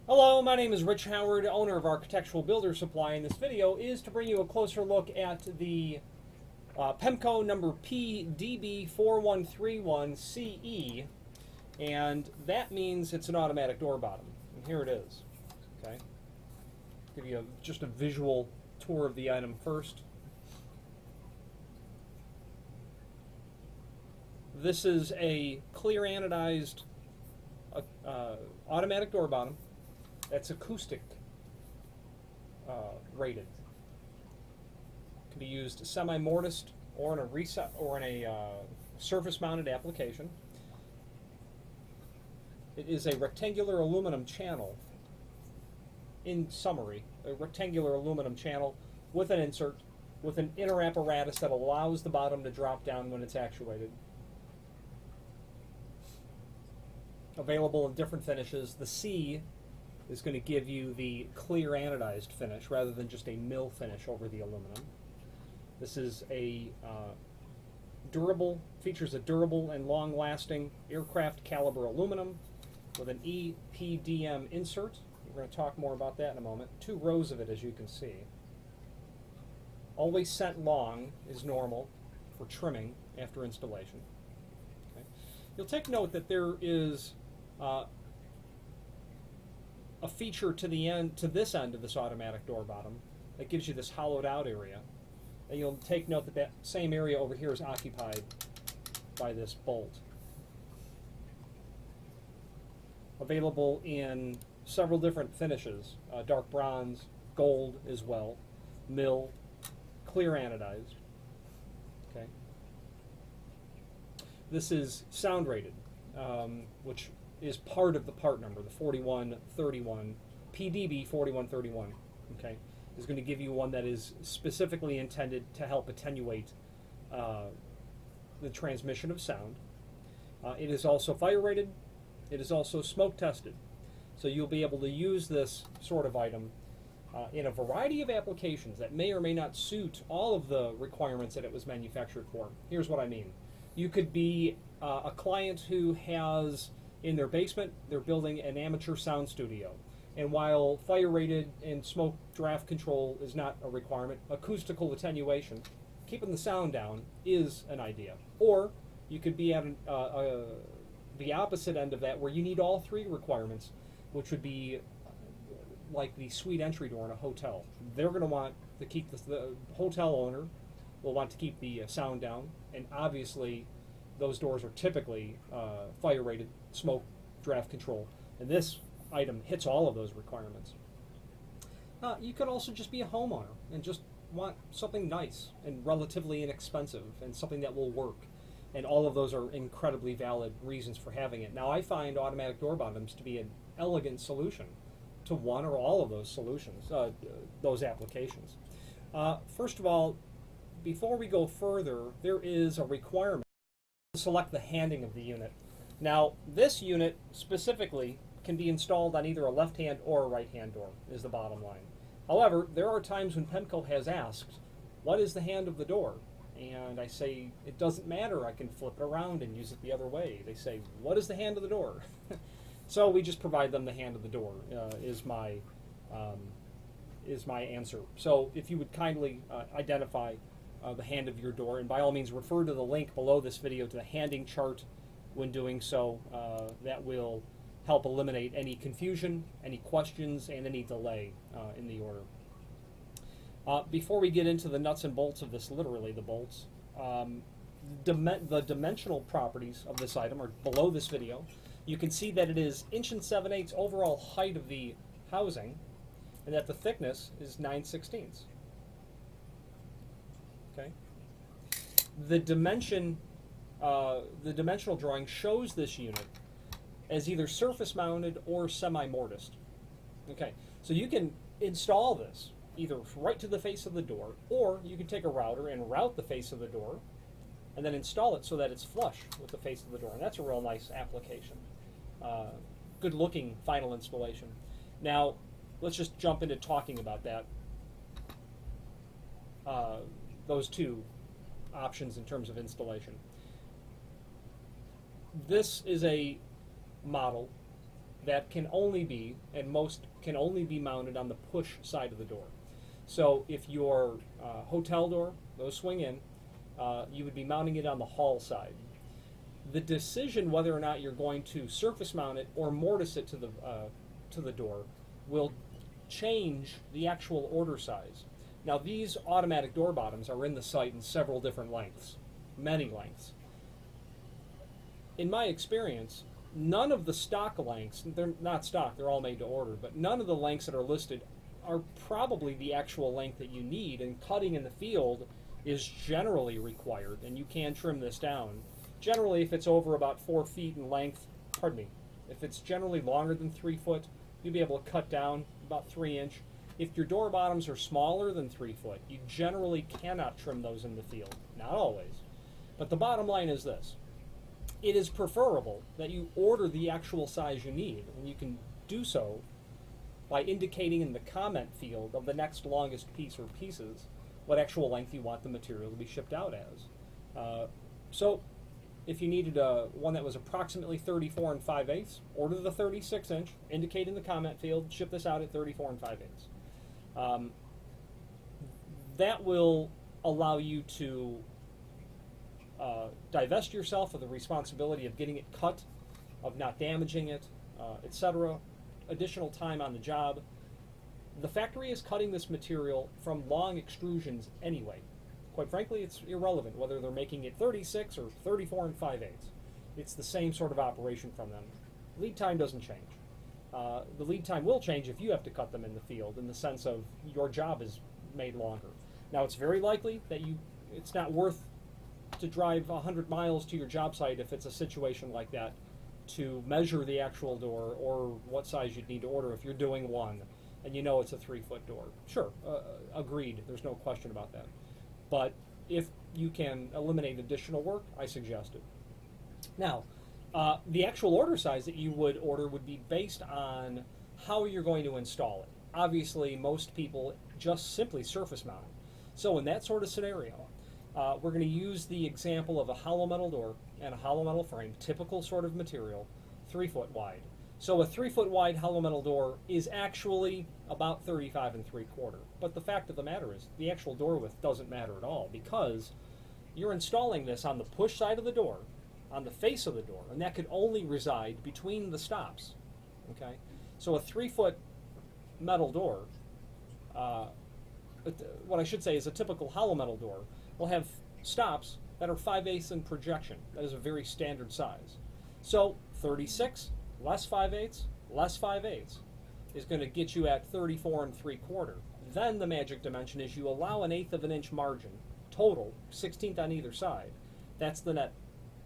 Hello, my name is Rich Howard, owner of Architectural Builder Supply, and this video is to bring you a closer look at the Pemko number PDB4131CE, and that means it's an automatic door bottom. And here it is. Okay, give you just a visual tour of the item first. This is a clear anodized automatic door bottom. That's acoustic rated. Can be used semi-mortised or in a surface-mounted application. It is a rectangular aluminum channel. In summary, a rectangular aluminum channel with an insert, with an inner apparatus that allows the bottom to drop down when it's actuated. Available in different finishes. The C is going to give you the clear anodized finish rather than just a mill finish over the aluminum. This is a features a durable and long-lasting aircraft caliber aluminum with an EPDM insert. We're going to talk more about that in a moment. 2 rows of it, as you can see. Always sent long is normal for trimming after installation. Okay. You'll take note that there is a feature to this end of this automatic door bottom that gives you this hollowed out area. And you'll take note that that same area over here is occupied by this bolt. Available in several different finishes, dark bronze, gold as well, mill, clear anodized. Okay. This is sound rated, which is part of the part number, the 4131, PDB4131, okay, is going to give you one that is specifically intended to help attenuate the transmission of sound. It is also fire rated. It is also smoke tested. So you'll be able to use this sort of item in a variety of applications that may or may not suit all of the requirements that it was manufactured for. Here's what I mean. You could be a client who has in their basement, they're building an amateur sound studio. And while fire rated and smoke draft control is not a requirement, acoustical attenuation, keeping the sound down, is an idea. Or you could be at the opposite end of that where you need all 3 requirements, which would be like the suite entry door in a hotel. They're going to want to keep the hotel owner will want to keep the sound down, and obviously those doors are typically fire rated, smoke, draft control, and this item hits all of those requirements. You could also just be a homeowner and just want something nice and relatively inexpensive and something that will work, and all of those are incredibly valid reasons for having it. Now, I find automatic door bottoms to be an elegant solution to one or all of those solutions, those applications. First of all, before we go further, there is a requirement to select the handing of the unit. Now, this unit specifically can be installed on either a left-hand or a right-hand door, is the bottom line. However, there are times when Pemko has asked, what is the hand of the door? And I say, it doesn't matter, I can flip it around and use it the other way. They say, what is the hand of the door? So we just provide them the hand of the door, is my answer. So if you would kindly identify the hand of your door, and by all means refer to the link below this video to the handing chart when doing so. That will help eliminate any confusion, any questions, and any delay in the order. Before we get into the nuts and bolts of this, literally the bolts, the dimensional properties of this item are below this video. You can see that it is 1 7/8" overall height of the housing, and that the thickness is 9/16. Okay. The dimensional drawing shows this unit as either surface mounted or semi-mortised. Okay, so you can install this either right to the face of the door, or you can take a router and route the face of the door and then install it so that it's flush with the face of the door. And that's a real nice application. Good looking final installation. Now, let's just jump into talking about that. Those 2 options in terms of installation. This is a model that can only be, and most can only be mounted on the push side of the door. So if your hotel door, those swing in, you would be mounting it on the hall side. The decision whether or not you're going to surface mount it or mortise it to the door will change the actual order size. Now, these automatic door bottoms are in the site in several different lengths, many lengths. In my experience, none of the stock lengths, they're not stock, they're all made to order, but none of the lengths that are listed are probably the actual length that you need, and cutting in the field is generally required, and you can trim this down. Generally, if it's over about 4 feet in length, if it's generally longer than 3 foot, you'll be able to cut down about 3 inch. If your door bottoms are smaller than 3 foot, you generally cannot trim those in the field. Not always. But the bottom line is this. It is preferable that you order the actual size you need, and you can do so by indicating in the comment field of the next longest piece or pieces what actual length you want the material to be shipped out as. So if you needed one that was approximately 34 5/8, order the 36 inch, indicate in the comment field, ship this out at 34 5/8. That will allow you to divest yourself of the responsibility of getting it cut, of not damaging it, etc. Additional time on the job. The factory is cutting this material from long extrusions anyway. Quite frankly, it's irrelevant whether they're making it 36 or 34 5/8. It's the same sort of operation from them. Lead time doesn't change. The lead time will change if you have to cut them in the field, in the sense of your job is made longer. Now, it's very likely that it's not worth to drive 100 miles to your job site if it's a situation like that to measure the actual door or what size you'd need to order if you're doing one and you know it's a 3 foot door. Sure, agreed, there's no question about that. But if you can eliminate additional work, I suggest it. Now, the actual order size that you would order would be based on how you're going to install it. Obviously, most people just simply surface mount it. So in that sort of scenario, we're going to use the example of a hollow metal door and a hollow metal frame, typical sort of material, 3 foot wide. So a 3 foot wide hollow metal door is actually about 35 3/4. But the fact of the matter is, the actual door width doesn't matter at all, because you're installing this on the push side of the door, on the face of the door, and that could only reside between the stops. Okay, so a 3 foot metal door, what I should say is a typical hollow metal door will have stops that are 5/8 in projection. That is a very standard size. So 36 less 5/8 less 5/8 is going to get you at 34 3/4. Then the magic dimension is you allow an 1/8 of an inch margin total, 16th on either side. That's the net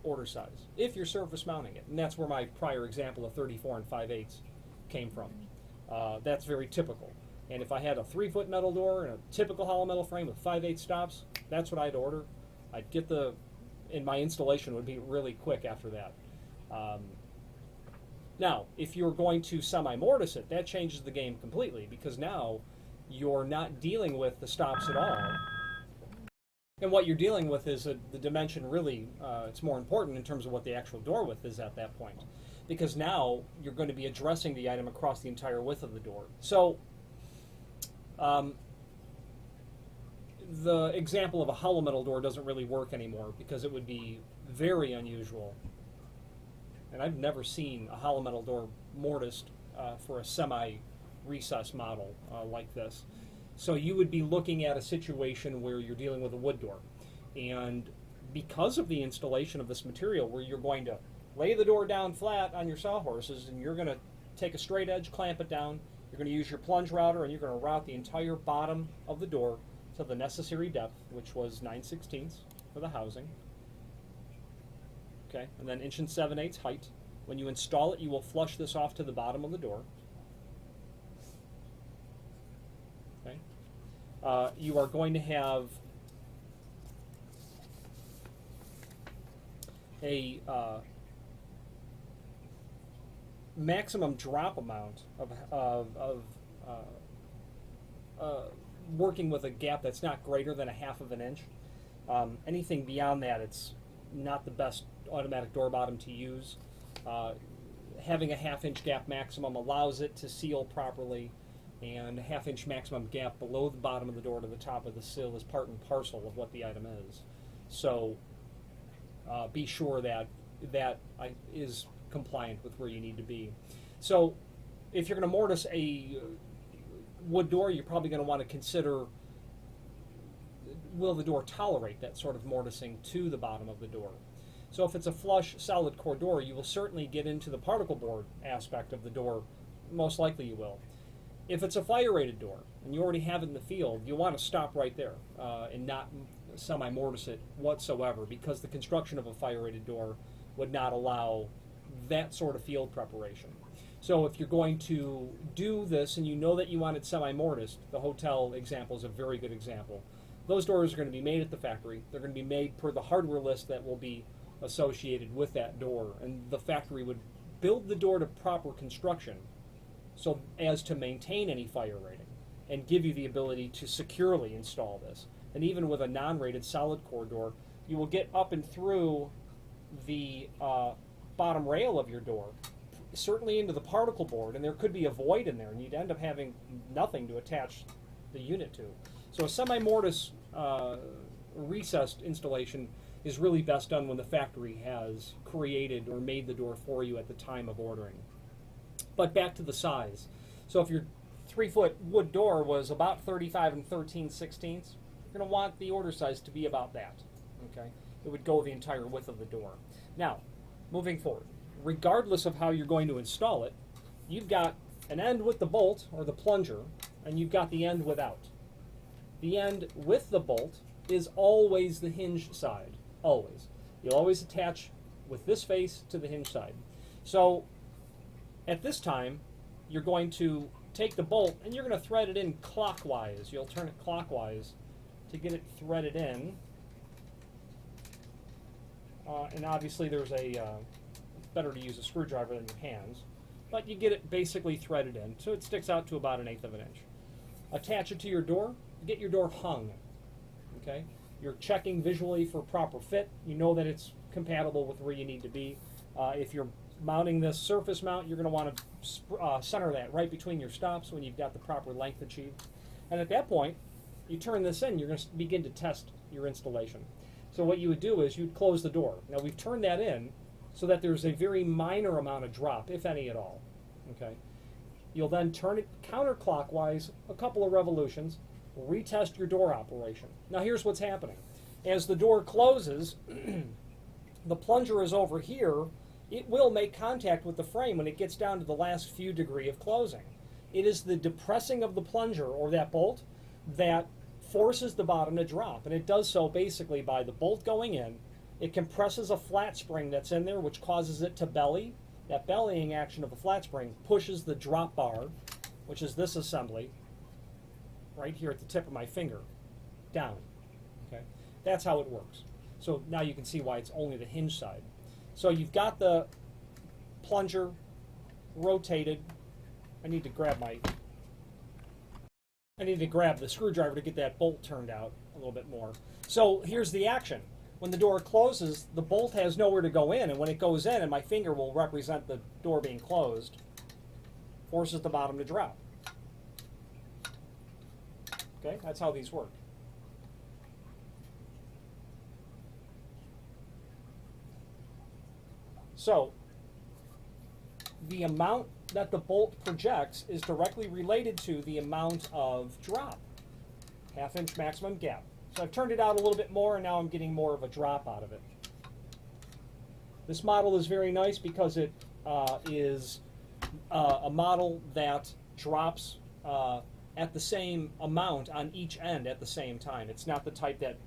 order size if you're surface mounting it, and that's where my prior example of 34 5/8 came from. That's very typical. And if I had a 3 foot metal door and a typical hollow metal frame with 5/8 stops, that's what I'd order. I'd get and my installation would be really quick after that. Now, if you're going to semi-mortise it, that changes the game completely, because now you're not dealing with the stops at all. And what you're dealing with is the dimension really, it's more important in terms of what the actual door width is at that point, because now you're going to be addressing the item across the entire width of the door. So, the example of a hollow metal door doesn't really work anymore, because it would be very unusual. And I've never seen a hollow metal door mortised for a semi-recess model like this. So you would be looking at a situation where you're dealing with a wood door. And because of the installation of this material, where you're going to lay the door down flat on your sawhorses, and you're going to take a straight edge, clamp it down, you're going to use your plunge router, and you're going to route the entire bottom of the door to the necessary depth, which was 9/16 for the housing. Okay, and then 1 7/8 height. When you install it, you will flush this off to the bottom of the door. Okay, you are going to have a maximum drop amount of working with a gap that's not greater than 1/2 of an inch. Anything beyond that, it's not the best automatic door bottom to use. having a 1/2 inch gap maximum allows it to seal properly, and a 1/2 inch maximum gap below the bottom of the door to the top of the sill is part and parcel of what the item is. So be sure that that is compliant with where you need to be. So if you're going to mortise a wood door, you're probably going to want to consider, will the door tolerate that sort of mortising to the bottom of the door? So if it's a flush solid core door, you will certainly get into the particle board aspect of the door. Most likely you will. If it's a fire rated door and you already have it in the field, you want to stop right there and not semi-mortise it whatsoever, because the construction of a fire rated door would not allow that sort of field preparation. So if you're going to do this and you know that you want it semi-mortised, the hotel example is a very good example. Those doors are going to be made at the factory. They're going to be made per the hardware list that will be associated with that door, and the factory would build the door to proper construction so as to maintain any fire rating and give you the ability to securely install this. And even with a non-rated solid core door, you will get up and through the bottom rail of your door, certainly into the particle board, and there could be a void in there, and you'd end up having nothing to attach the unit to. So a semi-mortise recessed installation is really best done when the factory has created or made the door for you at the time of ordering. But back to the size. So if your 3-foot wood door was about 35 13/16, you're going to want the order size to be about that. Okay, it would go the entire width of the door. Now, moving forward, regardless of how you're going to install it, you've got an end with the bolt or the plunger, and you've got the end without. The end with the bolt is always the hinge side, always. You'll always attach with this face to the hinge side. So at this time, you're going to take the bolt and you're going to thread it in clockwise. You'll turn it clockwise to get it threaded in. And obviously there's better to use a screwdriver than your hands, but you get it basically threaded in so it sticks out to about 1/8 of an inch. Attach it to your door, get your door hung. Okay, you're checking visually for proper fit. You know that it's compatible with where you need to be. If you're mounting this surface mount, you're going to want to center that right between your stops when you've got the proper length achieved. And at that point, you turn this in, you're going to begin to test your installation. So what you would do is you'd close the door. Now we've turned that in so that there's a very minor amount of drop, if any at all. Okay, you'll then turn it counterclockwise a couple of revolutions, retest your door operation. Now here's what's happening. As the door closes, the plunger is over here. It will make contact with the frame when it gets down to the last few degree of closing. It is the depressing of the plunger or that bolt that forces the bottom to drop, and it does so basically by the bolt going in. It compresses a flat spring that's in there, which causes it to belly. That bellying action of the flat spring pushes the drop bar, which is this assembly, right here at the tip of my finger, down. Okay, that's how it works. So now you can see why it's only the hinge side. So you've got the plunger rotated. I need to grab the screwdriver to get that bolt turned out a little bit more. So here's the action. When the door closes, the bolt has nowhere to go in, and when it goes in, and my finger will represent the door being closed, forces the bottom to drop. Okay, that's how these work. So the amount that the bolt projects is directly related to the amount of drop, 1/2 inch maximum gap. So I've turned it out a little bit more, and now I'm getting more of a drop out of it. This model is very nice because it is a model that drops at the same amount on each end at the same time. It's not the type that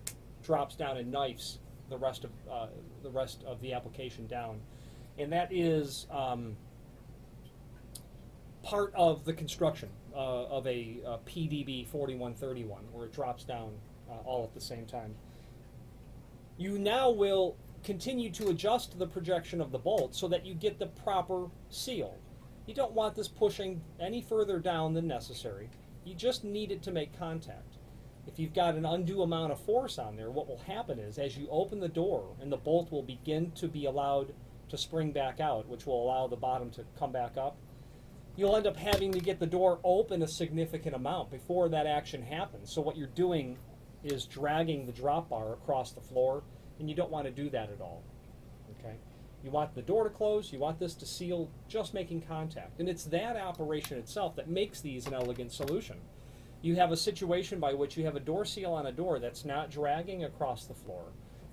drops down and knifes the rest of the application down. And that is part of the construction of a PDB4131, where it drops down all at the same time. You now will continue to adjust the projection of the bolt so that you get the proper seal. You don't want this pushing any further down than necessary. You just need it to make contact. If you've got an undue amount of force on there, what will happen is as you open the door and the bolt will begin to be allowed to spring back out, which will allow the bottom to come back up, you'll end up having to get the door open a significant amount before that action happens. So what you're doing is dragging the drop bar across the floor, and you don't want to do that at all. Okay? You want the door to close, you want this to seal, just making contact. And it's that operation itself that makes these an elegant solution. You have a situation by which you have a door seal on a door that's not dragging across the floor,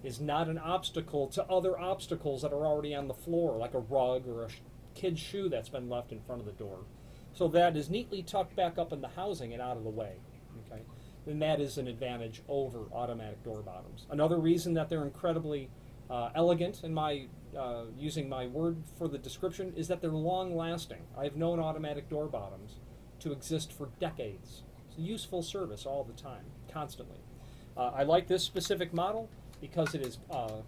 is not an obstacle to other obstacles that are already on the floor, like a rug or a kid's shoe that's been left in front of the door. So that is neatly tucked back up in the housing and out of the way. Okay? And that is an advantage over automatic door bottoms. Another reason that they're incredibly elegant, in my using my word for the description, is that they're long-lasting. I've known automatic door bottoms to exist for decades. It's a useful service all the time, constantly. I like this specific model because it is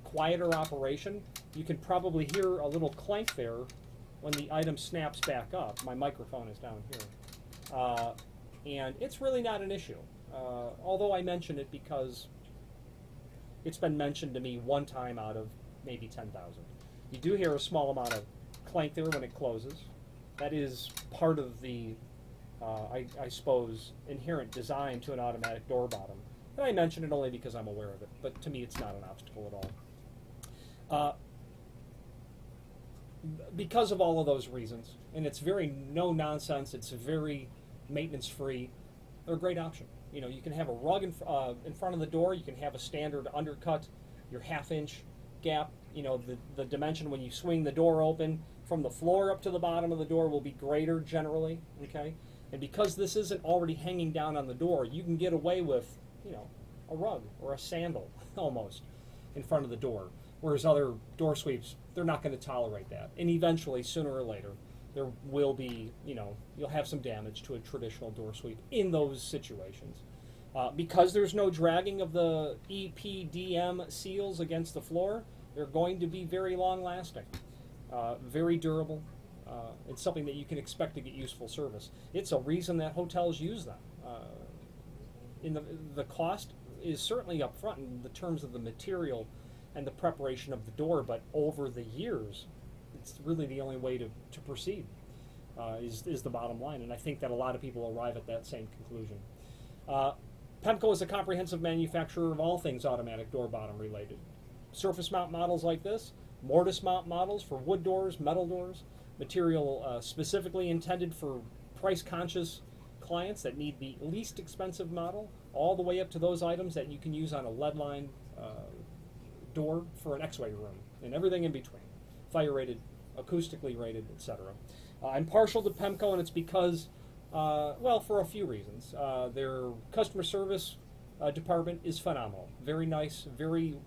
quieter operation. You can probably hear a little clank there when the item snaps back up. My microphone is down here. And it's really not an issue. Although I mention it because it's been mentioned to me one time out of maybe 10,000. You do hear a small amount of clank there when it closes. That is part of the, I suppose, inherent design to an automatic door bottom. And I mention it only because I'm aware of it, but to me it's not an obstacle at all. Because of all of those reasons, and it's very no nonsense, it's very maintenance free, they're a great option. You know, you can have a rug in front of the door, you can have a standard undercut, your half-inch gap, you know, the dimension when you swing the door open from the floor up to the bottom of the door will be greater generally, okay? And because this isn't already hanging down on the door, you can get away with, you know, a rug or a sandal almost in front of the door, whereas other door sweeps, they're not going to tolerate that. And eventually, sooner or later, there will be, you know, you'll have some damage to a traditional door sweep in those situations. Because there's no dragging of the EPDM seals against the floor, they're going to be very long-lasting, very durable. It's something that you can expect to get useful service. It's a reason that hotels use them. In the cost is certainly up front in the terms of the material and the preparation of the door, but over the years, it's really the only way to proceed, is the bottom line. And I think that a lot of people arrive at that same conclusion. Pemko is a comprehensive manufacturer of all things automatic door bottom related. Surface mount models like this, mortise mount models for wood doors, metal doors, material specifically intended for price conscious clients that need the least expensive model, all the way up to those items that you can use on a lead line door for an X-ray room, and everything in between. Fire rated, acoustically rated, etc. I'm partial to Pemko, and it's because, well, for a few reasons. Their customer service department is phenomenal. Very nice, very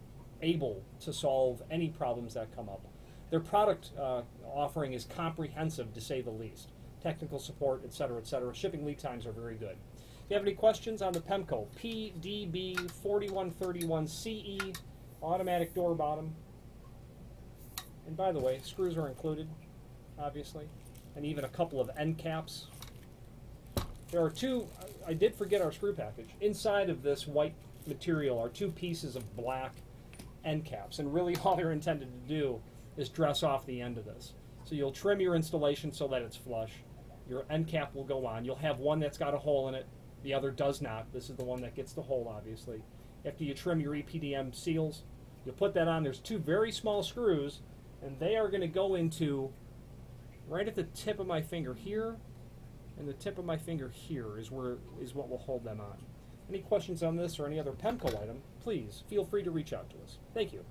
able to solve any problems that come up. Their product offering is comprehensive, to say the least. Technical support, etc., etc. Shipping lead times are very good. If you have any questions on the Pemko PDB4131CE automatic door bottom, and by the way, screws are included, obviously, and even a couple of end caps. There are two, I did forget our screw package. Inside of this white material are two pieces of black end caps, and really all they're intended to do is dress off the end of this. So you'll trim your installation so that it's flush. Your end cap will go on. You'll have one that's got a hole in it. The other does not. This is the one that gets the hole, obviously. After you trim your EPDM seals, you'll put that on. There's two very small screws, and they are going to go into right at the tip of my finger here, and the tip of my finger here is what will hold them on. Any questions on this or any other Pemko item, please feel free to reach out to us. Thank you.